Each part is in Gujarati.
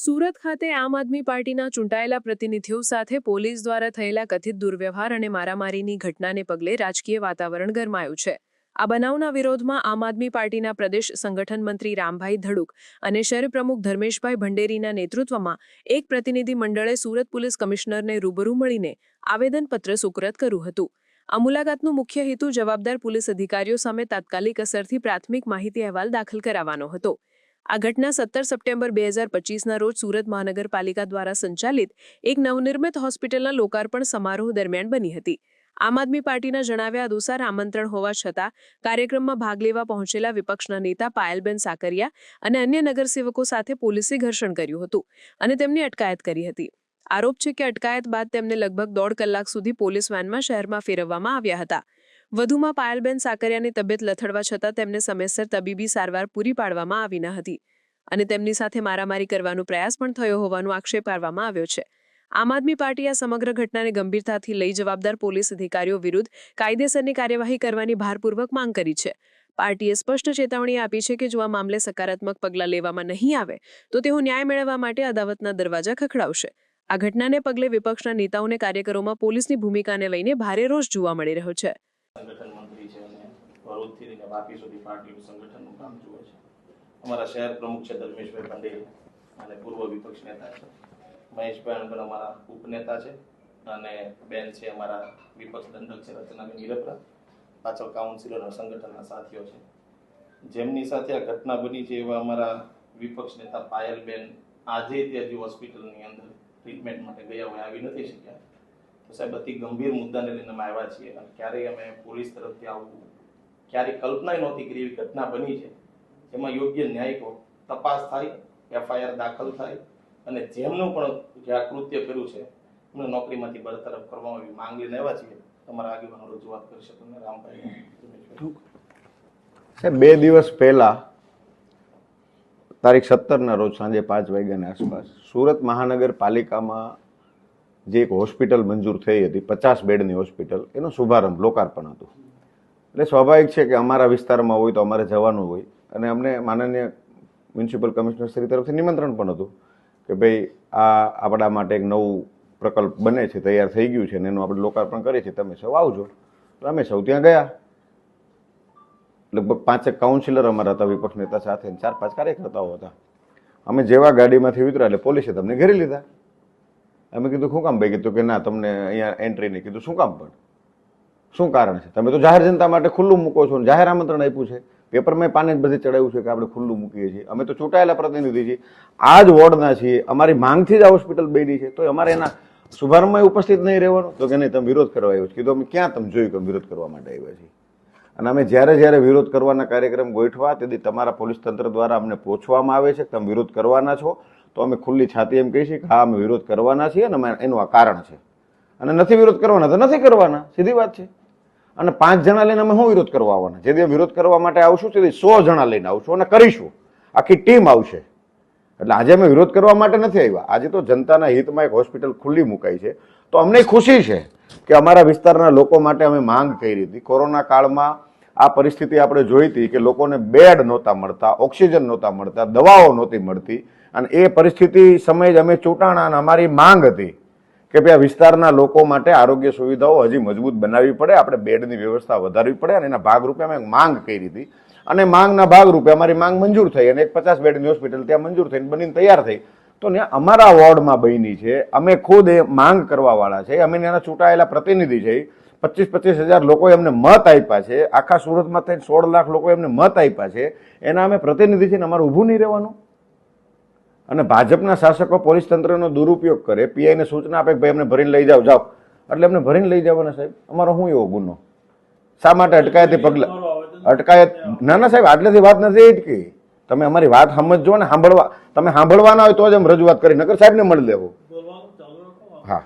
સુરત ખાતે આમ આદમી પાર્ટીના ચૂંટાયેલા પ્રતિનિધિઓ સાથે પોલીસ દ્વારા થયેલા કથિત દુર્વ્યવહાર અને મારામારીની ઘટનાને પગલે રાજકીય વાતાવરણ ગરમાયું છે। આ બનાવના વિરોધમાં આમ આદમી પાર્ટીના પ્રદેશ સંગઠન મંત્રી રામભાઈ ધડુક અને શહેર પ્રમુખ ધર્મેશભાઈ ભંડેરીના નેતૃત્વમાં એક પ્રતિનિધિ મંડળે સુરત પોલીસ કમિશનરને રૂબરૂ મળીને આવેદનપત્ર સુપરત કર્યું હતું। આ મુલાકાતનો મુખ્ય હેતુ જવાબદાર પોલીસ અધિકારીઓ સામે તાત્કાલિક અસરથી પ્રાથમિક માહિતી અહેવાલ દાખલ કરાવવાનો હતો। આ ઘટના 17 સપ્ટેમ્બર 2025ના રોજ સુરત મહાનગરપાલિકા દ્વારા સંચાલિત એક નવનિર્મિત હોસ્પિટલના લોકાર્પણ સમારોહ દરમિયાન બની હતી। આમ આદમી પાર્ટીના જણાવ્યા અનુસાર આમંત્રણ હોવા છતાં કાર્યક્રમમાં ભાગ લેવા પહોંચેલા વિપક્ષના નેતા પાયલબેન સાકરિયા અને અન્ય નગરસેવકો સાથે પોલીસે ઘર્ષણ કર્યું હતું અને તેમની અટકાયત કરી હતી। આરોપ છે કે અટકાયત બાદ તેમને લગભગ 1.5 કલાક સુધી પોલીસ વેનમાં શહેરમાં ફેરવવામાં આવ્યા હતા। વધુમાં પાયલબેન સાકરિયાની તબિયત લથડવા છતાં તેમને સમયસર તબીબી સારવાર પૂરી પાડવામાં આવી ન હતી અને તેમની સાથે મારામારી કરવાનો પ્રયાસ પણ થયો હોવાનો આક્ષેપ કરવામાં આવ્યો છે। આમ આદમી પાર્ટીએ આ સમગ્ર ઘટનાને ગંભીરતાથી લઈ જવાબદાર પોલીસ અધિકારીઓ વિરુદ્ધ કાયદેસરની કાર્યવાહી કરવાની ભારપૂર્વક માંગ કરી છે। પાર્ટીએ સ્પષ્ટ ચેતવણી આપી છે કે જો આ મામલે સકારાત્મક પગલાં લેવામાં નહીં આવે તો તેઓ ન્યાય મેળવવા માટે અદાલતના દરવાજા ખખડાવશે। આ ઘટનાને પગલે વિપક્ષના નેતાઓ અને કાર્યકરોમાં પોલીસની ભૂમિકાને લઈને ભારે રોષ જોવા મળી રહ્યો છે। સંગઠન મંત્રી છે અને ભરૂચથી લઈને વાપી સુધી પાર્ટીનું સંગઠનનું કામ જુએ છે। અમારા શહેર પ્રમુખ છે ધર્મેશભાઈ ભંડેરી અને પૂર્વ વિપક્ષ નેતા છે મહેશભાઈ પણ અમારા ઉપનેતા છે અને બેન છે અમારા વિપક્ષ દંડક છે રચનાબેન હિરપરા પાછળ કાઉન્સિલર સંગઠનના સાથીઓ છે જેમની સાથે આ ઘટના બની છે એવા અમારા વિપક્ષ નેતા પાયલબેન આજે તે હજી હોસ્પિટલની અંદર ટ્રીટમેન્ટ માટે ગયા હોય આવી નથી શક્યા। સાહેબ અતિ ગંભીર મુદ્દાને લઈને અમે આવ્યા છીએ અને ક્યારેય અમે પોલીસ તરફથી આવું ક્યારેય કલ્પના નહોતી કરી એવી ઘટના બની છે જેમાં યોગ્ય ન્યાયિક તપાસ થાય એફઆઈઆર દાખલ થાય અને જેમનું પણ જે આ કૃત્ય કર્યું છે એમને નોકરીમાંથી બરતરફ કરવામાં એવી માંગ લઈને આવ્યા છીએ। તમારા આગેવાનો રજૂઆત કરી શકો ને રામભાઈ સાહેબ 2 દિવસ પહેલા તારીખ 17ના રોજ સાંજે 5 વાગ્યાની આસપાસ સુરત મહાનગરપાલિકામાં જે એક હોસ્પિટલ મંજૂર થઈ હતી 50 બેડની હોસ્પિટલ એનો શુભારંભ લોકાર્પણ હતું। એટલે સ્વાભાવિક છે કે અમારા વિસ્તારમાં હોય તો અમારે જવાનું હોય અને અમને માનનીય મ્યુનિસિપલ કમિશનર શ્રી તરફથી નિમંત્રણ પણ હતું કે ભાઈ આ આપણા માટે એક નવું પ્રકલ્પ બને છે તૈયાર થઈ ગયું છે અને એનું આપણે લોકાર્પણ કરીએ છીએ તમે સૌ આવજો। તો અમે સૌ ત્યાં ગયા। લગભગ 5 કાઉન્સિલર અમારા હતા વિપક્ષ નેતા સાથે 4-5 કાર્યકર્તાઓ હતા। અમે જેવા ગાડીમાંથી ઉતર્યા એટલે પોલીસે તમને ઘેરી લીધા। અમે કીધું શું કામ ભાઈ? કીધું કે ના તમને અહીંયા એન્ટ્રી નહીં। કીધું શું કામ? પણ શું કારણ છે? તમે તો જાહેર જનતા માટે ખુલ્લું મૂકો છો, જાહેર આમંત્રણ આપ્યું છે, પેપરમાં પાને જ બધે ચડાવ્યું છે કે આપણે ખુલ્લું મૂકીએ છીએ, અમે તો ચૂંટાયેલા પ્રતિનિધિ છીએ, આ જ વોર્ડના છીએ, અમારી માંગથી જ આ હોસ્પિટલ બની છે, તો અમારે એના શુભારંભમાં ઉપસ્થિત નહીં રહેવાનું? તો કે નહીં તમે વિરોધ કરવા આવ્યો છો। કીધું અમે ક્યાં તમે જોયું કે વિરોધ કરવા માટે આવ્યા છીએ? અને અમે જ્યારે વિરોધ કરવાના કાર્યક્રમ ગોઠવા તેથી તમારા પોલીસ તંત્ર દ્વારા અમને પૂછવામાં આવે છે કે તમે વિરોધ કરવાના છો તો અમે ખુલ્લી છાતી એમ કહીએ છીએ કે હા અમે વિરોધ કરવાના છીએ અને એનું આ કારણ છે અને નથી વિરોધ કરવાના તો નથી કરવાના, સીધી વાત છે। અને 5 જણા લઈને અમે શું વિરોધ કરવા આવવાના? જેથી વિરોધ કરવા માટે આવશું તેથી 100 જણા લઈને આવશું અને કરીશું, આખી ટીમ આવશે। એટલે આજે અમે વિરોધ કરવા માટે નથી આવ્યા, આજે તો જનતાના હિતમાં એક હોસ્પિટલ ખુલ્લી મુકાઈ છે તો અમને ખુશી છે કે અમારા વિસ્તારના લોકો માટે અમે માંગ કરી હતી। કોરોના કાળમાં આ પરિસ્થિતિ આપણે જોઈ હતી કે લોકોને બેડ નહોતા મળતા, ઓક્સિજન નહોતા મળતા, દવાઓ નહોતી મળતી અને એ પરિસ્થિતિ સમયે અમે ચૂંટાણા અને અમારી માંગ હતી કે ભાઈ આ વિસ્તારના લોકો માટે આરોગ્ય સુવિધાઓ હજી મજબૂત બનાવવી પડે, આપણે બેડની વ્યવસ્થા વધારવી પડે અને એના ભાગરૂપે અમે માંગ કરી હતી અને માંગના ભાગરૂપે અમારી માંગ મંજૂર થઈ અને એક 50 બેડની હોસ્પિટલ ત્યાં મંજૂર થઈને બનીને તૈયાર થઈ। તો ત્યાં અમારા વોર્ડમાં બની છે, અમે ખુદ એ માંગ કરવાવાળા છે, અમે એના ચૂંટાયેલા પ્રતિનિધિ છે, 25-25 હજાર લોકોએ અમને મત આપ્યા છે, આખા સુરતમાં થઈને 16 લાખ લોકોએ અમને મત આપ્યા છે, એના અમે પ્રતિનિધિ છે ને અમારે ઊભું નહીં રહેવાનું? અને ભાજપના શાસકો પોલીસ તંત્રનો દુરુપયોગ કરે, પીઆઈને સૂચના આપે કે ભાઈ અમને ભરીને લઈ જાઓ એટલે અમને ભરીને લઈ જવાના સાહેબ? અમારો શું એવો ગુનો? શા માટે અટકાયતી પગલાં? અટકાયત ના સાહેબ આટલેથી વાત નથી અટકી, તમે અમારી વાત સમજજો ને તમે સાંભળવાના હોય તો જ અમે રજૂઆત કરી, નકર સાહેબને મળી લેવું। હા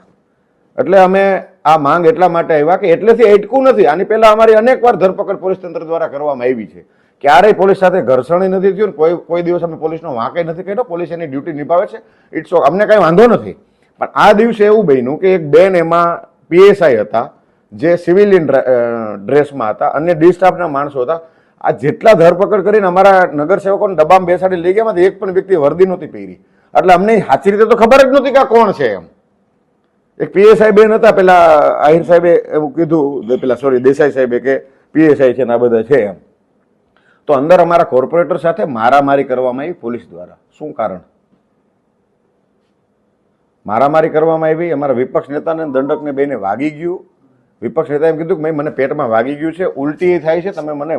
એટલે અમે આ માંગ એટલા માટે આવ્યા કે એટલેથી અટકવું નથી। આની પહેલા અમારી અનેકવાર ધરપકડ પોલીસ તંત્ર દ્વારા કરવામાં આવી છે, ક્યારેય પોલીસ સાથે ઘર્ષણ નથી થયું, કોઈ દિવસ અમે પોલીસનો વાંક નથી કર્યો, પોલીસ એની ડ્યુટી નિભાવે છે, ઇટ્સ ઓકે, અમને કાંઈ વાંધો નથી। પણ આ દિવસે એવું બન્યું કે એક બેન એમાં પીએસઆઈ હતા જે સિવિલિયન ડ્રેસમાં હતા, અન્ય ડી સ્ટાફના માણસો હતા, આ જેટલા ધરપકડ કરીને અમારા નગરસેવકોને ડબ્બામાં બેસાડી લઈ ગયા એક પણ વ્યક્તિ વર્દી નહોતી પહેરી એટલે અમને સાચી રીતે તો ખબર જ નહોતી કે આ કોણ છે એમ. એક પીએસઆઈ બેન હતા, પેલા આહિર સાહેબે એવું કીધું, પેલા સોરી દેસાઈ સાહેબે કે પીએસઆઈ છે ને આ બધા છે એમ. તો અંદર અમારા કોર્પોરેટર સાથે મારામારી કરવામાં આવી પોલીસ દ્વારા. શું કારણ? મારામારી કરવામાં આવી. અમારા વિપક્ષ નેતાને દંડકને બેને વાગી ગયું. વિપક્ષ નેતાએ એમ કીધું કે ભાઈ મને પેટમાં વાગી ગયું છે, ઉલટી થાય છે, તમે મને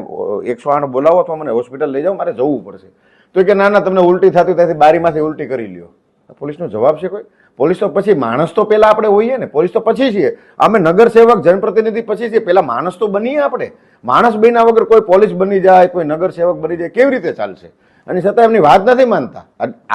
108 બોલાવો અથવા મને હોસ્પિટલ લઈ જાઓ, મારે જવું પડશે. તો કે ના ના, તમને ઉલટી થતી ત્યાંથી બારીમાંથી ઉલટી કરી લ્યો. પોલીસનો જવાબ છે કોઈ? પોલીસ તો પછી માણસ તો પેલા આપણે હોઈએ ને, પોલીસ તો પછી છીએ. અમે નગરસેવક જનપ્રતિનિધિ પછી છીએ, પેલા માણસ તો બનીએ આપણે. માણસ બન્યા વગર કોઈ પોલીસ બની જાય, કોઈ નગરસેવક બની જાય, કેવી રીતે ચાલશે? અને છતાં એમની વાત નથી માનતા.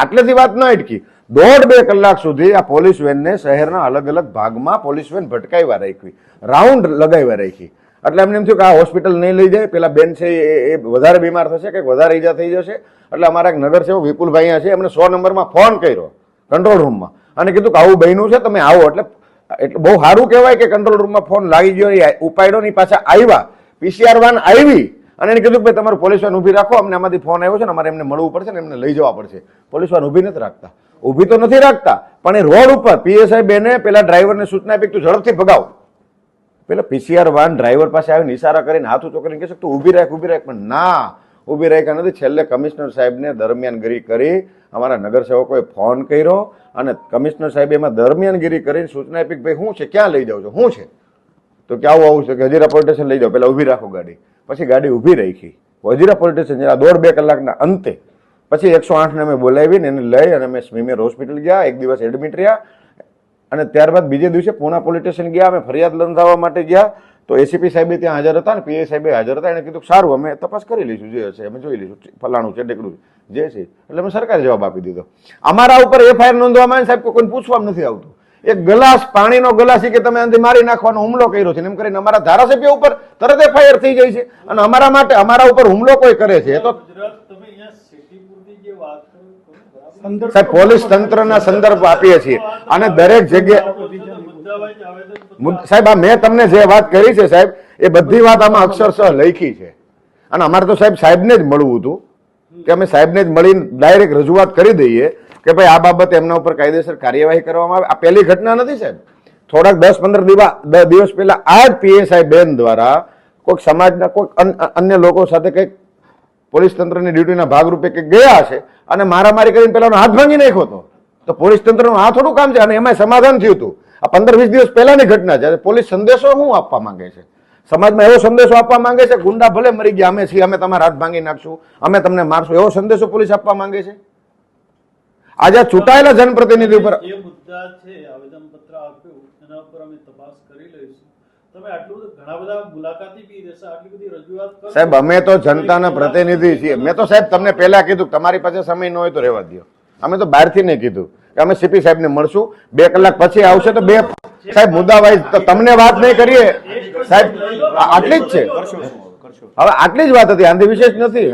આટલેથી વાત ન અટકી. 1.5-2 કલાક સુધી આ પોલીસ વેનને શહેરના અલગ અલગ ભાગમાં પોલીસ વેન ભટકાવ્યા રાખી, રાઉન્ડ લગાવ્યા રાખી. એટલે એમને એમ થયું કે આ હોસ્પિટલ નહીં લઈ જાય, પેલા બેન છે એ વધારે બીમાર થશે, કંઈક વધારે ઈજા થઈ જશે. એટલે અમારા એક નગરસેવક વિપુલભાઈ અહીંયા છે, એમને 100 નંબરમાં ફોન કર્યો કંટ્રોલ રૂમમાં અને કીધું કે આવું બન્યું છે, તમે આવો. એટલે બહુ સારું કહેવાય કે કંટ્રોલ રૂમમાં ફોન લાગી ગયો, ઉપાડ્યો ની પાછા આવ્યા, પીસીઆર વાન આવી અને એને કીધું કે ભાઈ તમારું પોલીસ વાન ઊભી રાખો, અમને આમાંથી ફોન આવ્યો છે ને અમારે એમને મળવું પડશે ને એમને લઈ જવા પડશે. પોલીસ વાન ઊભી નથી રાખતા, ઊભી તો નથી રાખતા, પણ એ રોડ ઉપર પીએસઆઈ બેને પેલા ડ્રાઈવરને સૂચના આપી તું ઝડપથી ભગાવ. પેલા પીસીઆર વાન ડ્રાઈવર પાસે આવીને ઇશારા કરીને હાથ ઊંચો કરીને કહેશે તું ઊભી રાખ, ઊભી રાખ, પણ ના, ઊભી રાખ્યા નથી. છેલ્લે કમિશનર સાહેબને દરમિયાનગીરી કરી અમારા નગરસેવકોએ ફોન કર્યો અને કમિશનર સાહેબે એમાં દરમિયાનગીરી કરીને સૂચના આપી કે ભાઈ શું છે, ક્યાં લઈ જાવ છો, શું છે? તો કે આવું છે કે હજીરા પોલીસ સ્ટેશન લઈ જાઓ, પેલા ઊભી રાખો ગાડી. પછી ગાડી ઊભી રાખી હજીરા પોલીસ સ્ટેશન. 1.5-2 કલાકના અંતે પછી 108 ને અમે બોલાવીને એને લઈ અને અમે સ્મીમેર હોસ્પિટલ ગયા, એક દિવસ એડમિટ રહ્યા અને ત્યારબાદ બીજે દિવસે પૂના પોલીસ સ્ટેશન ગયા. અમે ફરિયાદ નોંધાવવા માટે ગયા તો એસીપી સાહેબે ત્યાં હાજર હતા ને પીએ સાહેબે હાજર હતા. એને કીધું સારું અમે તપાસ કરી લઈશું, જે હશે અમે જોઈ લઈશું, ફલાણું છે ઢેકડું જે છે. એટલે અમે સરકારે જવાબ આપી દીધો. અમારા ઉપર એફઆઈઆર નોંધવામાં આવે સાહેબ, કોઈને પૂછવામાં નથી આવતું. એક ગ્લાસ પાણીનો ગ્લાસ કે તમે અંદર મારી નાખવાનો હુમલો કર્યો છે એમ કરીને અમારા ધારાસભ્ય ઉપર તરત એફઆઈઆર થઈ જાય છે અને અમારા માટે અમારા ઉપર હુમલો કોઈ કરે છે તો સાહેબ પોલીસ તંત્રના સંદર્ભ આપીએ છીએ અને દરેક જગ્યાએ સાહેબ આ મેં તમને જે વાત કરી છે સાહેબ એ બધી વાત આમાં અક્ષરશઃ લખી છે અને અમારે તો સાહેબને જ મળવું હતું કે અમે સાહેબને જ મળીને ડાયરેક્ટ રજૂઆત કરી દઈએ કે ભાઈ આ બાબતે એમના ઉપર કાયદેસર કાર્યવાહી કરવામાં આવે. આ પહેલી ઘટના નથી સાહેબ. થોડાક 10-15 દિવસ પહેલા આ જ પીએસઆઈ બેન દ્વારા કોઈક સમાજના કોઈક અન્ય લોકો સાથે કંઈક પોલીસ તંત્રની ડ્યુટીના ભાગરૂપે કંઈક ગયા છે અને મારામારી કરીને પેલાનો હાથ ભાંગી નાખ્યો હતો. તો પોલીસ તંત્રનું આ થોડું કામ છે અને એમાં સમાધાન થયું હતું. આ 15-20 દિવસ પહેલાની ઘટના છે. પોલીસ સંદેશો શું આપવા માંગે છે? સમાજમાં એવો સંદેશો આપવા માંગે છે ગુંડા ભલે મરી ગયા, અમે છીએ, અમે તમારા હાથ ભાંગી નાખશું, અમે તમને મારશું, એવો સંદેશો પોલીસ આપવા માંગે છે? આજે ચૂંટાયેલા જનપ્રતિનિધિ ઉપર જે મુદ્દા છે આવેદનપત્ર આપ્યું એના ઉપર અમે તપાસ કરી લઈશું. તમે આટલું ઘણા બધા મુલાકાતી બી રહેશે, આટલી બધી રજૂઆત કરો સાહેબ. અમે તો જનતાના પ્રતિનિધિ છીએ. મેં તો સાહેબ તમને પહેલા કીધું તમારી પાસે સમય ન હોય તો રહેવા દો. અમે તો બહારથી નહીં કીધું કે અમે સીપી સાહેબને મળશું, 2 કલાક પછી આવશે તો સાહેબ મુદ્દા વાઇઝ તો તમને વાત નહીં કરીએ સાહેબ. આટલી જ છે હવે, આટલી જ વાત હતી, આંધી વિશેષ નથી.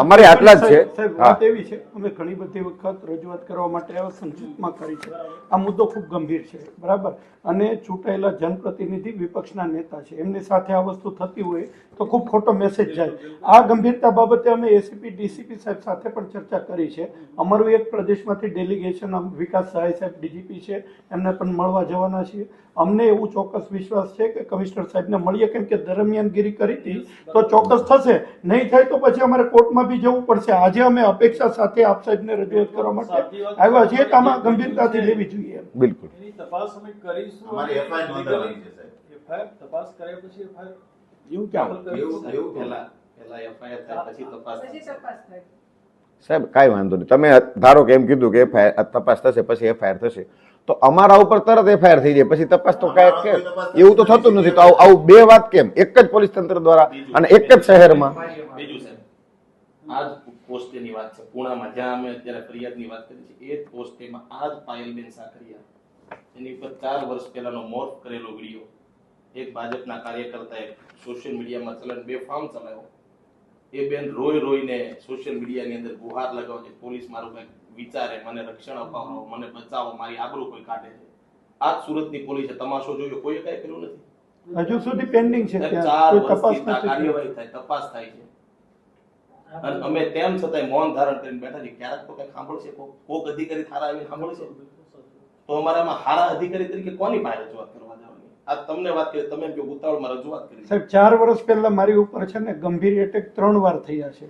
અમારી આટલા જ છે. વાત એવી છે અમે ઘણી બધી વખત રજૂઆત કરવા માટે સંસદમાં કરી છે. આ મુદ્દો ખૂબ ગંભીર છે, બરાબર, અને ચૂંટાયેલા જનપ્રતિનિધિ વિપક્ષના નેતા છે, એમની સાથે આ વસ્તુ થતી હોય તો ખૂબ ખોટો મેસેજ જાય. આ ગંભીરતા બાબતે અમે એસીપી ડીસીપી સાહેબ સાથે પણ ચર્ચા કરી છે. અમારું એક પ્રદેશમાંથી ડેલિગેશન વિકાસ સહાય સાહેબ ડીજીપી છે, એમને પણ મળવા જવાના છીએ. અમને એવું ચોક્કસ વિશ્વાસ છે કે કમિશનર સાહેબને મળીએ, કેમ કે દરમિયાનગીરી કરી હતી તો ચોક્કસ થશે, નહીં થાય તો પછી અમારે કોર્ટમાં બી જવું પડશે. આજે અમે અપેક્ષા સાથે આપ સાહેબને રજૂઆત કરવા માટે આવ્યા છીએ કે આમાં ગંભીરતાથી લેવી જોઈએ. બિલકુલ એની તપાસ અમે કરીશું. અમારી એફઆઈઆર નોંધવાની છે સાહેબ. એફઆઈઆર તપાસ કર્યા પછી એફઆઈઆર એવું ક્યાં એવું પહેલા એફઆઈઆર થાય પછી તપાસ થાય. સાહેબ કાંઈ વાંધો નહીં. તમે ધારો કે એમ કીધું કે એફઆઈઆર તપાસ થશે પછી એફઆઈઆર થશે તો અમારા ઉપર તરત એફઆઈઆર થઈ જાય પછી તપાસ તો કાંઈ એવું તો થતું નથી. તો આવું 2 વાત કેમ એક જ પોલીસ તંત્ર દ્વારા અને એક જ શહેરમાં? બીજું સાહેબ આ જ પોસ્ટેની વાત છે પુણામાં, જ્યાં અમે અત્યારે ફરિયાદની વાત કરી છે, એ જ પોસ્ટેમાં આ જ પાયલબેન સાકરિયા એની ઉપર 4 વર્ષ પહેલાનો મોર્ફ કરેલો વિડીયો એક ભાજપના કાર્યકર્તાએ સોશિયલ મીડિયામાં ચલન બેફામ ચલાવ્યો. એ બેન રોઈને સોશિયલ મીડિયાની અંદર ગુહાર લગાવે છે, પોલીસ મારું કંઈક વિચારે, મને રક્ષણ અપાવો, મને બચાવો, મારી આબરૂ કોઈ કાઢે છે. આ જ સુરતની પોલીસે તમાશો જોયો, કોઈ કઈ કર્યું નથી. હજુ સુધી પેન્ડિંગ છે, 4 વર્ષથી કાર્યવાહી થાય, તપાસ થાય છે. અને અમે તેમ છતાંય મૌન ધારણ કરીને બેઠા છીએ. ક્યારેક તો કઈ સાંભળશે કોક અધિકારી થારા આવીને સાંભળશે તો અમારામાં હારા અધિકારી તરીકે કોની પાસે રજૂઆત કરવા જવાની? આ તમને વાત કરી, તમે એમ કે ઉતાવળમાં રજૂઆત કરી. સાહેબ 4 વર્ષ પહેલા મારી ઉપર છે ને ગંભીર એટેક 3 વાર થયા છે.